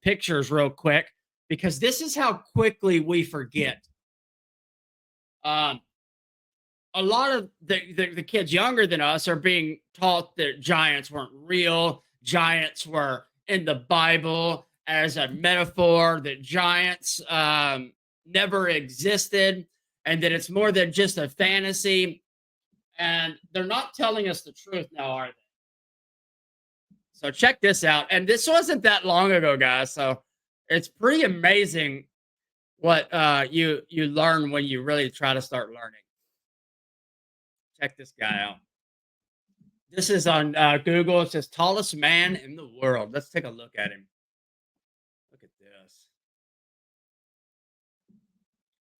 pictures real quick because this is how quickly we forget. Um, a lot of the kids younger than us are being taught that giants weren't real, giants were in the Bible as a metaphor, that giants never existed, and that it's more than just a fantasy. And they're not telling us the truth now, are they? So check this out. And this wasn't that long ago, guys. So it's pretty amazing what you learn when you really try to start learning. Check this guy out. This is on Google. It says tallest man in the world. Let's take a look at him. Look at this.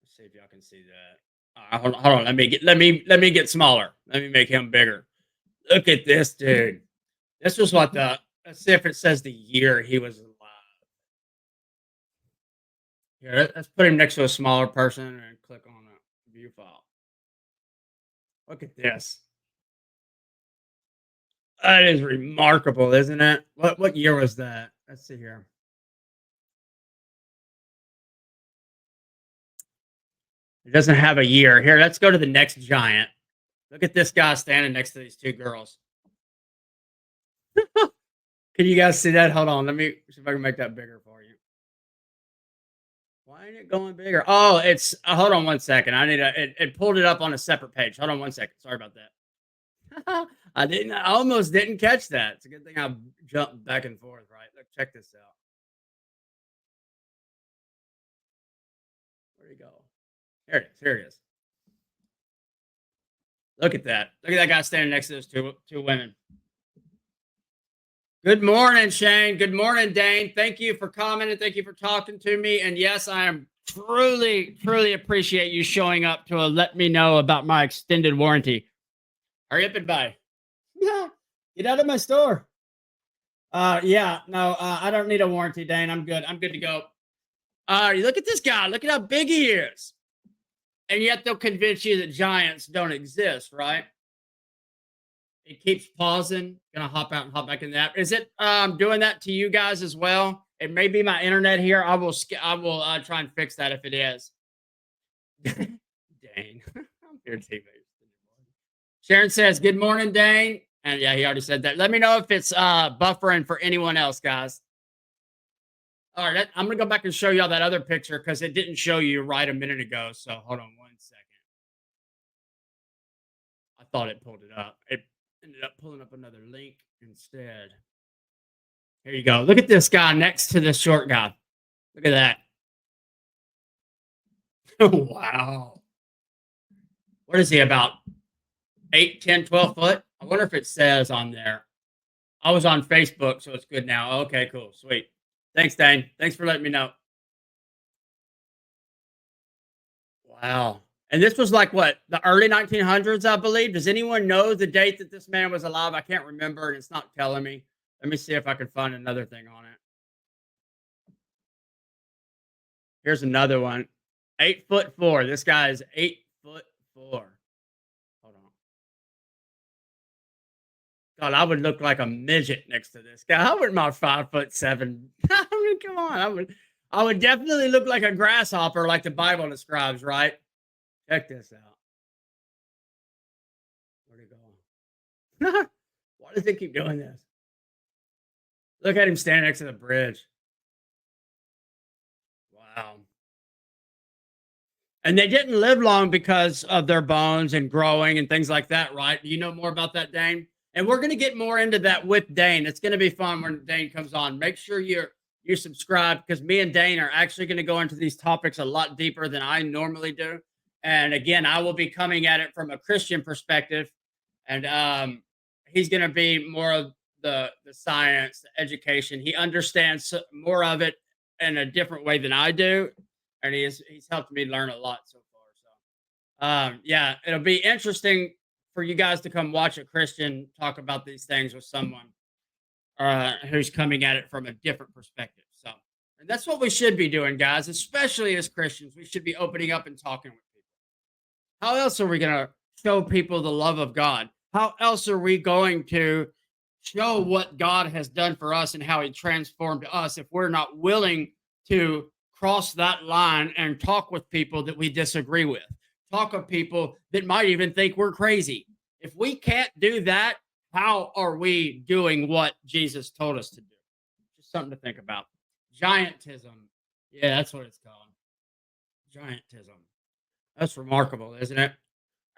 Let's see if y'all can see that. Hold on. Let me get smaller. Let me make him bigger. Look at this dude. This was what the. Let's see if it says the year he was alive. Here, let's put him next to a smaller person and click on a view file. Look at this. That is remarkable, isn't it? What year was that? Let's see here. It doesn't have a year. Here, let's go to the next giant. Look at this guy standing next to these two girls. Can you guys see that? Hold on. Let me see if I can make that bigger for you. Why ain't it going bigger? Oh, it's hold on one second. I need it pulled it up on a separate page. Hold on one second. Sorry about that. I almost didn't catch that. It's a good thing I jumped back and forth, right? Look, check this out. Where'd he go? Here it is. Here it is. Look at that. Look at that guy standing next to those two women. Good morning, Shane. Good morning, Dane. Thank you for commenting. Thank you for talking to me. And yes, I am truly appreciate you showing up to let me know about my extended warranty. Hurry up and buy. Yeah, get out of my store. Yeah, no, I don't need a warranty, Dane. I'm good. I'm good to go. Look at this guy. Look at how big he is. And yet they'll convince you that giants don't exist, right? It keeps pausing. Gonna hop out and hop back in that. Is it doing that to you guys as well? It may be my internet here. I will try and fix that if it is. Dane. I'm here, teammates. Sharon says, good morning, Dane. And yeah, he already said that. Let me know if it's buffering for anyone else, guys. All right, I'm gonna go back and show y'all that other picture because it didn't show you right a minute ago. So hold on one second. I thought it pulled it up. It ended up pulling up another link instead. Here you go. Look at this guy next to this short guy. Look at that. Wow. What is he, about 8, 10, 12 foot? I wonder if it says on there. I was on Facebook, so it's good now. Okay, cool. Sweet. Thanks, Dane. Thanks for letting me know. Wow. And this was like what, the early 1900s, I believe. Does anyone know the date that this man was alive? I can't remember, and it's not telling me. Let me see if I can find another thing on it. Here's another one. 8'4". This guy is 8'4". Hold on. God, I would look like a midget next to this guy. I wouldn't mind 5'7". I mean, come on. I would definitely look like a grasshopper, like the Bible describes, right? Check this out. Where'd it go? Why does it keep doing this? Look at him standing next to the bridge. Wow. And they didn't live long because of their bones and growing and things like that, right? Do you know more about that, Dane? And we're going to get more into that with Dane. It's going to be fun when Dane comes on. Make sure you subscribe because me and Dane are actually going to go into these topics a lot deeper than I normally do. And again, I will be coming at it from a Christian perspective. And he's going to be more of the science, the education. He understands more of it in a different way than I do. And he's helped me learn a lot so far. So yeah, it'll be interesting for you guys to come watch a Christian talk about these things with someone who's coming at it from a different perspective. So, and that's what we should be doing, guys, especially as Christians. We should be opening up and talking with people. How else are we going to show people the love of God? How else are we going to show what God has done for us and how he transformed us if we're not willing to cross that line and talk with people that we disagree with, talk with people that might even think we're crazy. If we can't do that, how are we doing what Jesus told us to do? Just something to think about. Giantism. Yeah, that's what it's called. Giantism. That's remarkable, isn't it?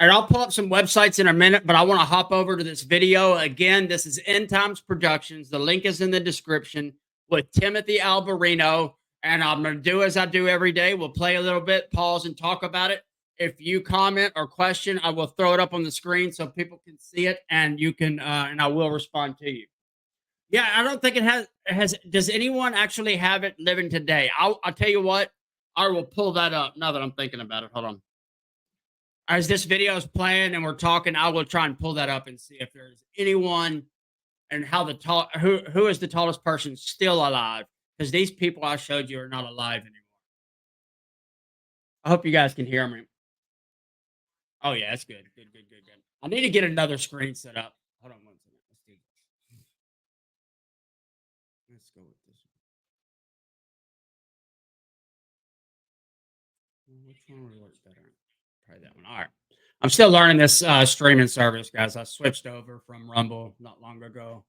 And I'll pull up some websites in a minute, but I want to hop over to this video. Again, this is End Times Productions. The link is in the description with Timothy Alberino. And I'm going to do as I do every day. We'll play a little bit, pause, and talk about it. If you comment or question, I will throw it up on the screen so people can see it, and you can, and I will respond to you. Yeah, I don't think it has. Does anyone actually have it living today? I'll tell you what. I will pull that up now that I'm thinking about it. Hold on. As this video is playing and we're talking, I will try and pull that up and see if there's anyone and how the tall who is the tallest person still alive, because these people I showed you are not alive anymore. I hope you guys can hear me. Oh yeah, that's good. Good. I need to get another screen set up. Hold on one second. Let's do this. Let's go with this one. Which one would work better? Probably that one. All right. I'm still learning this streaming service, guys. I switched over from Rumble not long ago.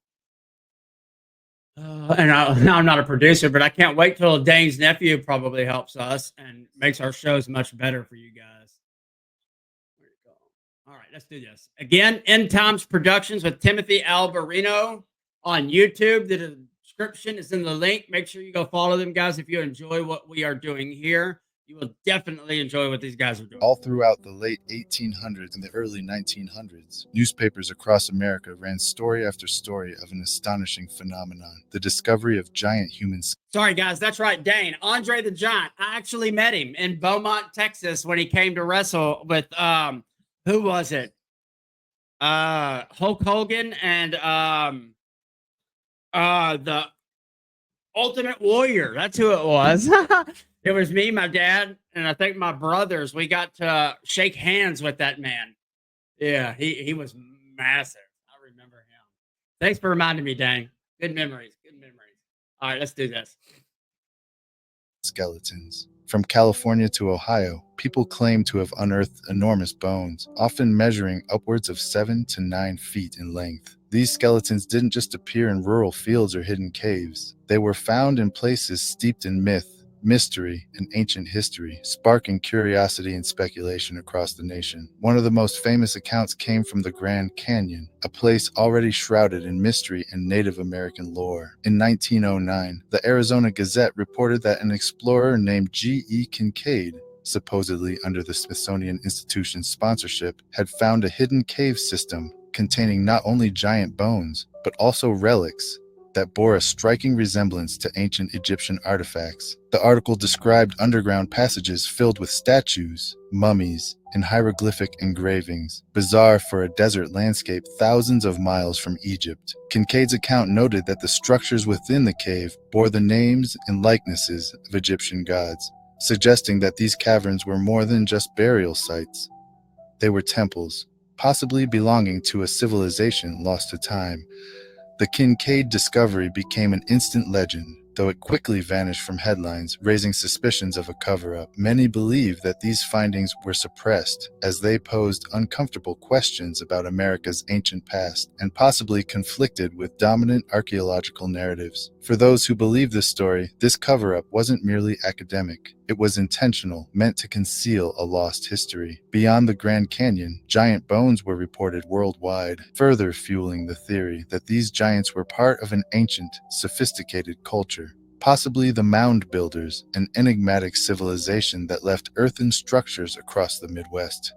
Now I'm not a producer, but I can't wait till Dane's nephew probably helps us and makes our shows much better for you guys. Where'd it go? All right, let's do this. Again, End Times Productions with Timothy Alberino on YouTube. The description is in the link. Make sure you go follow them, guys, if you enjoy what we are doing here. You will definitely enjoy what these guys are doing. All throughout the late 1800s and the early 1900s, newspapers across America ran story after story of an astonishing phenomenon, the discovery of giant human skeletons. Sorry, guys, that's right, Dane. Andre the Giant. I actually met him in Beaumont, Texas, when he came to wrestle with who was it? Hulk Hogan and the Ultimate Warrior. That's who it was. It was me, my dad, and I think my brothers. We got to shake hands with that man. Yeah, he was massive. I remember him. Thanks for reminding me, Dang. Good memories. All right, let's do this. Skeletons. From California to Ohio, people claim to have unearthed enormous bones, often measuring upwards of 7 to 9 feet in length. These skeletons didn't just appear in rural fields or hidden caves. They were found in places steeped in myth, mystery, and ancient history, sparking curiosity and speculation across the nation. One of the most famous accounts came from the Grand Canyon, a place already shrouded in mystery and Native American lore. In 1909, the Arizona Gazette reported that an explorer named G.E. Kincaid, supposedly under the Smithsonian Institution's sponsorship, had found a hidden cave system containing not only giant bones, but also relics that bore a striking resemblance to ancient Egyptian artifacts. The article described underground passages filled with statues, mummies, and hieroglyphic engravings, bizarre for a desert landscape thousands of miles from Egypt. Kincaid's account noted that the structures within the cave bore the names and likenesses of Egyptian gods, suggesting that these caverns were more than just burial sites. They were temples, possibly belonging to a civilization lost to time. The Kincaid discovery became an instant legend, though it quickly vanished from headlines, raising suspicions of a cover-up. Many believe that these findings were suppressed, as they posed uncomfortable questions about America's ancient past, and possibly conflicted with dominant archaeological narratives. For those who believe this story, this cover-up wasn't merely academic. It was intentional, meant to conceal a lost history. Beyond the Grand Canyon, giant bones were reported worldwide, further fueling the theory that these giants were part of an ancient, sophisticated culture. Possibly the Mound Builders, an enigmatic civilization that left earthen structures across the Midwest.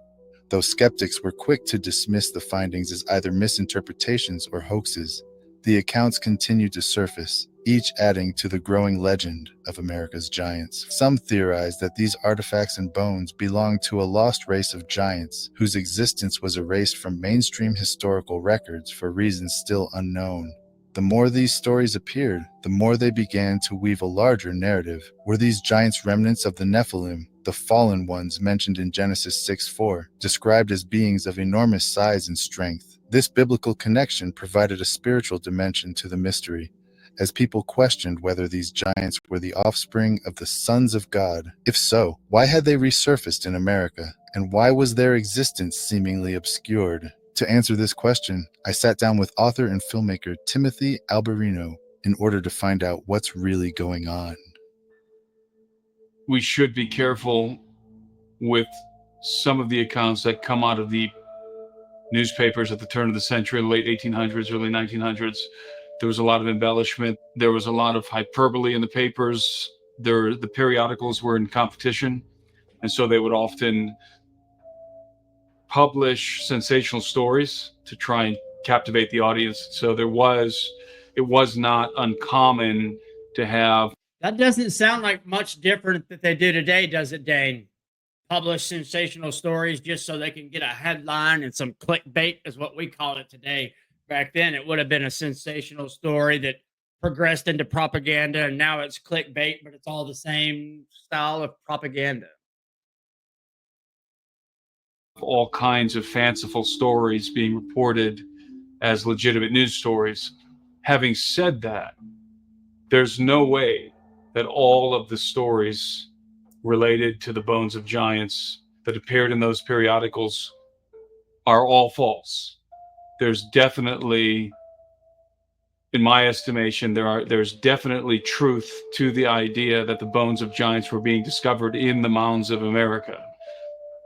Though skeptics were quick to dismiss the findings as either misinterpretations or hoaxes, the accounts continued to surface, each adding to the growing legend of America's giants. Some theorize that these artifacts and bones belonged to a lost race of giants whose existence was erased from mainstream historical records for reasons still unknown. The more these stories appeared, the more they began to weave a larger narrative. Were these giants remnants of the Nephilim, the fallen ones mentioned in Genesis 6:4, described as beings of enormous size and strength? This biblical connection provided a spiritual dimension to the mystery, as people questioned whether these giants were the offspring of the sons of God. If so, why had they resurfaced in America, and why was their existence seemingly obscured? To answer this question, I sat down with author and filmmaker Timothy Alberino in order to find out what's really going on. We should be careful with some of the accounts that come out of the newspapers at the turn of the century, late 1800s, early 1900s. There was a lot of embellishment. There was a lot of hyperbole in the papers. The periodicals were in competition, and so they would often publish sensational stories to try and captivate the audience. So it was not uncommon to have. That doesn't sound like much different that they do today, does it, Dane? Publish sensational stories just so they can get a headline and some clickbait is what we call it today. Back then, it would have been a sensational story that progressed into propaganda, and now it's clickbait, but it's all the same style of propaganda. All kinds of fanciful stories being reported as legitimate news stories. Having said that, there's no way that all of the stories related to the bones of giants that appeared in those periodicals are all false. There's definitely, in my estimation, there's definitely truth to the idea that the bones of giants were being discovered in the mounds of America.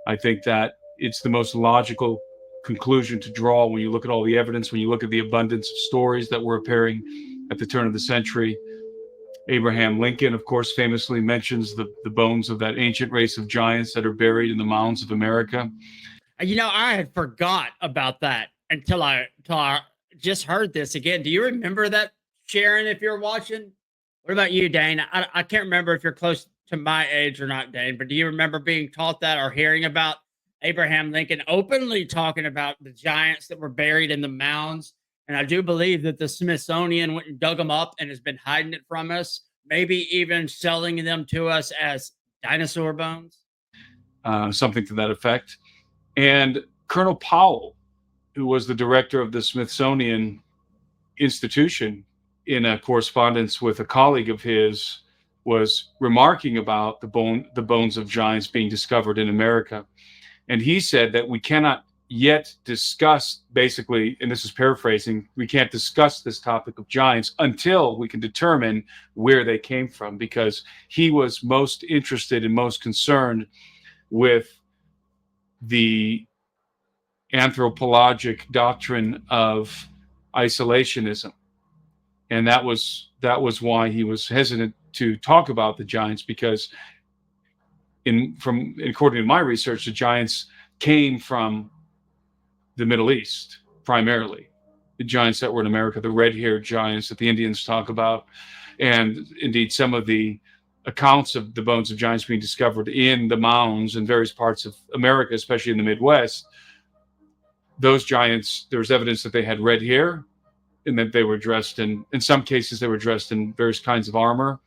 I think that it's the most logical conclusion to draw when you look at all the evidence, when you look at the abundance of stories that were appearing at the turn of the century. Abraham Lincoln, of course, famously mentions the bones of that ancient race of giants that are buried in the mounds of America. You know, I had forgot about that until I just heard this again. Do you remember that, Sharon, if you're watching? What about you, Dane? I can't remember if you're close to my age or not, Dane, but do you remember being taught that or hearing about Abraham Lincoln openly talking about the giants that were buried in the mounds? And I do believe that the Smithsonian went and dug them up and has been hiding it from us, maybe even selling them to us as dinosaur bones. Something to that effect. And Colonel Powell, who was the director of the Smithsonian Institution, in a correspondence with a colleague of his, was remarking about the bones of giants being discovered in America. And he said that we cannot yet discuss, basically, and this is paraphrasing, we can't discuss this topic of giants until we can determine where they came from, because he was most interested and most concerned with the anthropologic doctrine of isolationism. And that was why he was hesitant to talk about the giants, because according to my research, the giants came from the Middle East, primarily. The giants that were in America, the red-haired giants that the Indians talk about, and indeed some of the accounts of the bones of giants being discovered in the mounds in various parts of America, especially in the Midwest. Those giants, there was evidence that they had red hair, and that they were dressed in some cases, they were dressed in various kinds of armor,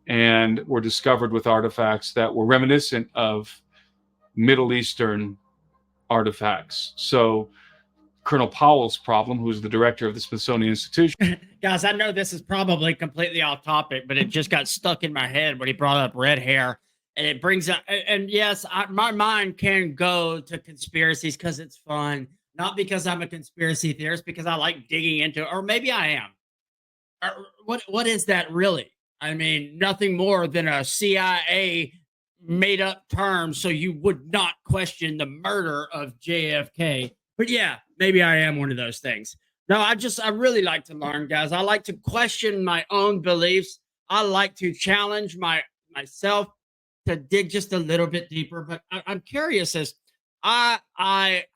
and were discovered with artifacts that were reminiscent of Middle Eastern artifacts. So Colonel Powell's problem, who's the director of the Smithsonian Institution. Guys, I know this is probably completely off topic, but it just got stuck in my head when he brought up red hair. And it brings up, and yes, my mind can go to conspiracies because it's fun, not because I'm a conspiracy theorist, because I like digging into it, or maybe I am. What is that really? I mean, nothing more than a CIA made up term so you would not question the murder of JFK. But yeah, maybe I am one of those things. No, I really like to learn, guys. I like to question my own beliefs. I like to challenge myself to dig just a little bit deeper. But I'm curious as I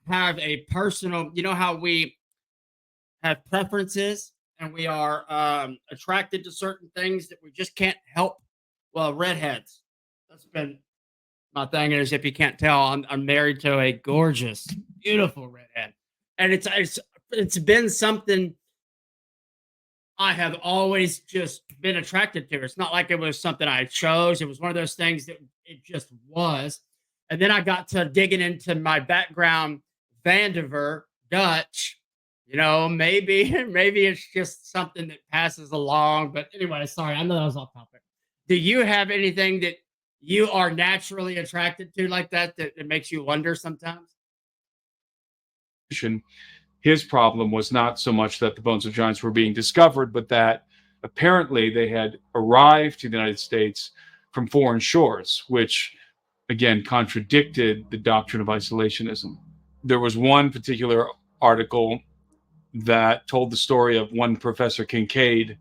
have a personal, you know how we have preferences and we are attracted to certain things that we just can't help. Well, redheads. That's been my thing. Is if you can't tell, I'm married to a gorgeous, beautiful redhead, and it's been something I have always just been attracted to. It's not like it was something I chose. It was one of those things that it just was. And then I got to digging into my background, Vandiver, Dutch, maybe maybe it's just something that passes along. But anyway, sorry, I know that was off topic. Do you have anything that you are naturally attracted to like that makes you wonder sometimes? His problem was not so much that the bones of giants were being discovered, but that apparently they had arrived to the United States from foreign shores, which again contradicted the doctrine of isolationism. There was one particular article that told the story of one Professor Kincaid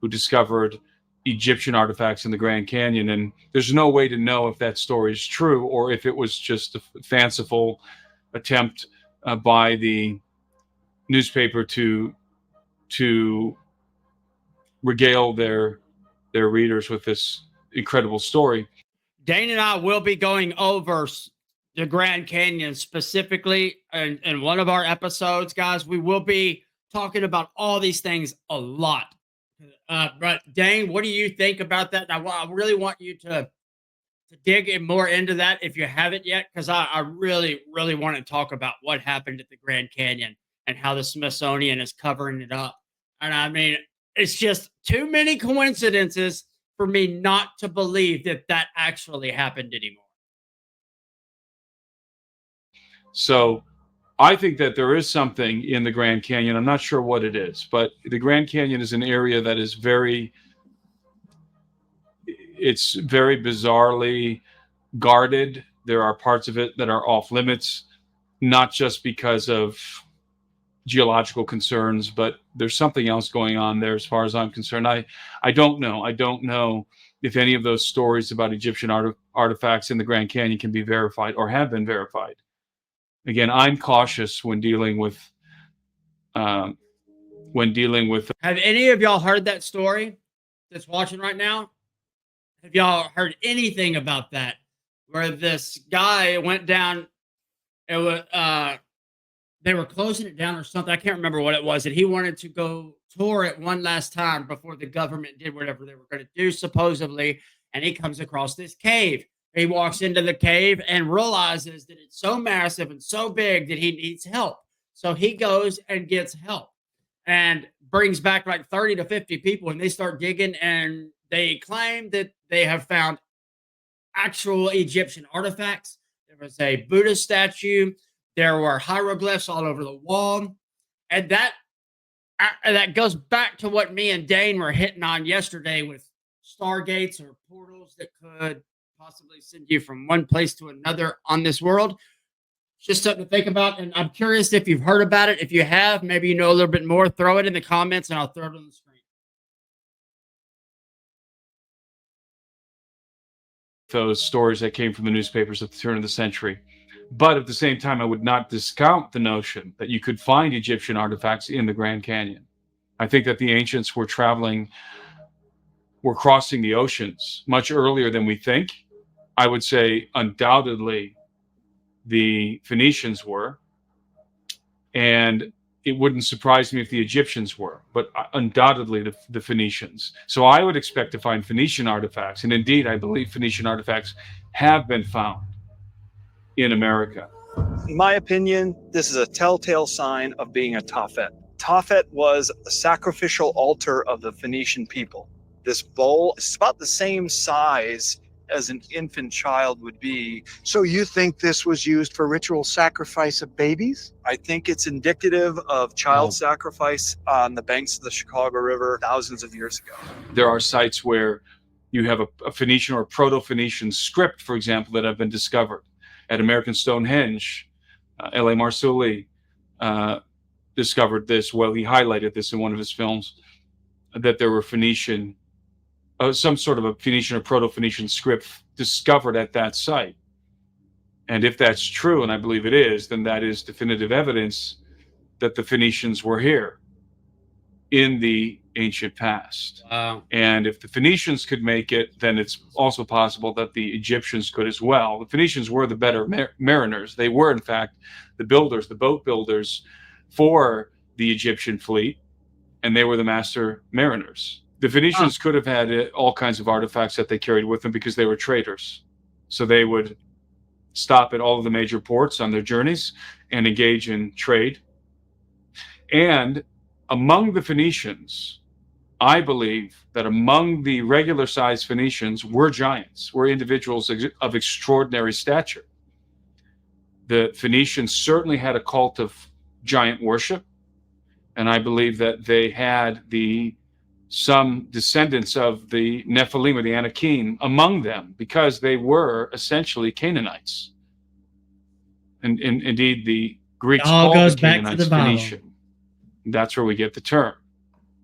who discovered Egyptian artifacts in the Grand Canyon. And there's no way to know if that story is true or if it was just a fanciful attempt by the newspaper to regale their readers with this incredible story. Dane and I will be going over the Grand Canyon specifically in one of our episodes, guys. We will be talking about all these things a lot. But Dane, what do you think about that? I really want you to dig in more into that if you haven't yet, because I really, really want to talk about what happened at the Grand Canyon and how the Smithsonian is covering it up. And I mean, it's just too many coincidences for me not to believe that actually happened anymore. So I think that there is something in the Grand Canyon. I'm not sure what it is, but the Grand Canyon is an area that is it's very bizarrely guarded. There are parts of it that are off limits, not just because of geological concerns, but there's something else going on there as far as I'm concerned. I don't know. I don't know if any of those stories about Egyptian artifacts in the Grand Canyon can be verified or have been verified. Again, I'm cautious when dealing with Have any of y'all heard that story that's watching right now? Have y'all heard anything about that? Where this guy went down, it was they were closing it down or something. I can't remember what it was. And he wanted to go tour it one last time before the government did whatever they were going to do, supposedly. And he comes across this cave. He walks into the cave and realizes that it's so massive and so big that he needs help. So he goes and gets help and brings back like 30 to 50 people. And they start digging, and they claim that they have found actual Egyptian artifacts. There was a Buddha statue. There were hieroglyphs all over the wall. And that goes back to what me and Dane were hitting on yesterday with stargates or portals that could possibly send you from one place to another on this world. Just something to think about. And I'm curious if you've heard about it. If you have, maybe you know a little bit more, throw it in the comments and I'll throw it on the screen. Those stories that came from the newspapers at the turn of the century. But at the same time, I would not discount the notion that you could find Egyptian artifacts in the Grand Canyon. I think that the ancients were crossing the oceans much earlier than we think. I would say undoubtedly the Phoenicians were, and it wouldn't surprise me if the Egyptians were, but undoubtedly the Phoenicians. So I would expect to find Phoenician artifacts, and indeed I believe Phoenician artifacts have been found in America. In my opinion, this is a telltale sign of being a Tophet. Tophet was a sacrificial altar of the Phoenician people. This bowl is about the same size as an infant child would be. So you think this was used for ritual sacrifice of babies? I think it's indicative of child sacrifice on the banks of the Chicago River thousands of years ago. There are sites where you have a Phoenician or Proto-Phoenician script, for example, that have been discovered. At American Stonehenge, L.A. Marzulli discovered this. Well, he highlighted this in one of his films, that there were Phoenician, some sort of a Phoenician or Proto-Phoenician script discovered at that site. And if that's true, and I believe it is, then that is definitive evidence that the Phoenicians were here in the ancient past. Wow. And if the Phoenicians could make it, then it's also possible that the Egyptians could as well. The Phoenicians were the better mariners. They were, in fact, the builders, the boat builders for the Egyptian fleet, and they were the master mariners. The Phoenicians could have had all kinds of artifacts that they carried with them because they were traders. So they would stop at all of the major ports on their journeys and engage in trade. And among the Phoenicians, I believe that among the regular sized Phoenicians were giants, were individuals of extraordinary stature. The Phoenicians certainly had a cult of giant worship, and I believe that they had some descendants of the Nephilim or the Anakim among them, because they were essentially Canaanites. And indeed, the Greeks All called goes the back to Canaanites the Bible. Phoenician. That's where we get the term.